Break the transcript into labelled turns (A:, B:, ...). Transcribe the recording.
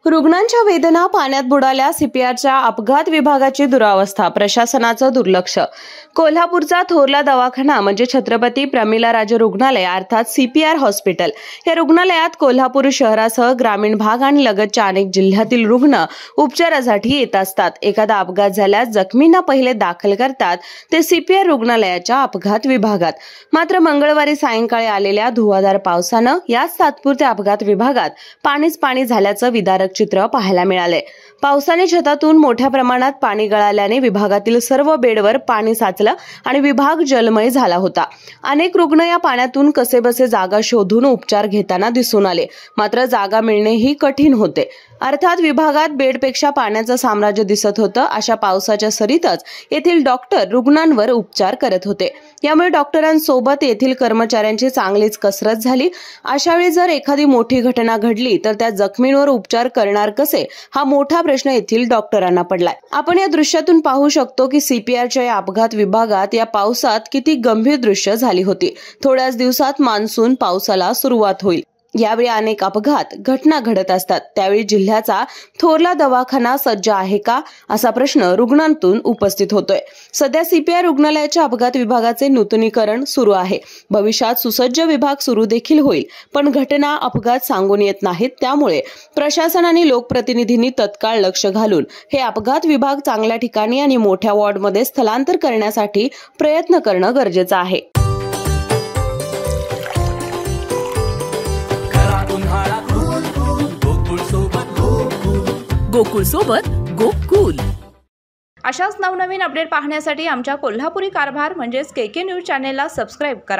A: रुग्णांच्या वेदना पाण्यात बुडाल्या, सीपीआरच्या अपघात विभागाची दुरावस्था, प्रशासनाचं दुर्लक्ष। कोल्हापूरचा थोरला दवाखाना म्हणजे छत्रपती प्रमिलाराजे रुग्णालय अर्थात सीपीआर हॉस्पिटल। या रुग्णालयात कोल्हापूर शहरासह ग्रामीण भाग आणि लगतच्या अनेक जिल्ह्यातील रुग्ण उपचारासाठी येत असतात। एखादा अपघात झाल्यास जखमींना पहिले दाखल करतात ते सीपीआर रुग्णालयाच्या अपघात विभागात। मात्र मंगळवारी सायंकाळी आलेल्या धुवाधार पावसानं याच तात्पुरत्या अपघात विभागात पाणीच पाणी झाल्याचं विदारक चित्र पाहायला मिळाले। पावसाने छतातून मोठ्या प्रमाणात पाणी गळाल्याने विभागातील सर्व बेडवर पाणी साचलं आणि विभाग जलमय झाला होता। अनेक रुग्ण या पाण्यातून कसेबसे जागा शोधून उपचार घेताना दिसून आले, मात्र जागा मिळणेही कठीण होते। अर्थात विभागात बेडपेक्षा पाण्याचं साम्राज्य दिसत होतं। अशा पावसाच्या सरीतच येथील डॉक्टर रुग्णांवर उपचार करत होते। यामुळे डॉक्टरांसोबत येथील कर्मचाऱ्यांची चांगलीच कसरत झाली। अशावेळी जर एखादी मोठी घटना घडली तर त्या जखमींवर उपचार करणार कसे, हा मोठा प्रश्न येथील डॉक्टरांना पडलाय। आपण या दृश्यातून पाहू शकतो की सीपीआरच्या या अपघात विभागात या पावसात किती गंभीर दृश्य झाली होती। थोड्याच दिवसात मान्सून पावसाला सुरुवात होईल। यावेळी अनेक अपघात घटना घडत असतात, त्यावेळी जिल्ह्याचा थोरला दवाखाना सज्ज आहे का, असा प्रश्न रुग्णांतून उपस्थित होतोय। सध्या सीपीआर रुग्णालयाच्या अपघात विभागाचे नूतनीकरण सुरू आहे। भविष्यात सुसज्ज विभाग सुरू देखील होईल, पण घटना अपघात सांगून येत नाहीत। त्यामुळे प्रशासन आणि लोकप्रतिनिधींनी तत्काळ लक्ष घालून हे अपघात विभाग चांगल्या ठिकाणी आणि मोठ्या वॉर्डमध्ये स्थलांतर करण्यासाठी प्रयत्न करणं गरजेचं आहे।
B: गोकुळ सोबत गोकुल।
C: अशाच नवनवीन अपडेट पाहण्यासाठी आमच्या कोल्हापुरी कारभार म्हणजेच केके न्यूज चॅनेलला सबस्क्राइब करा।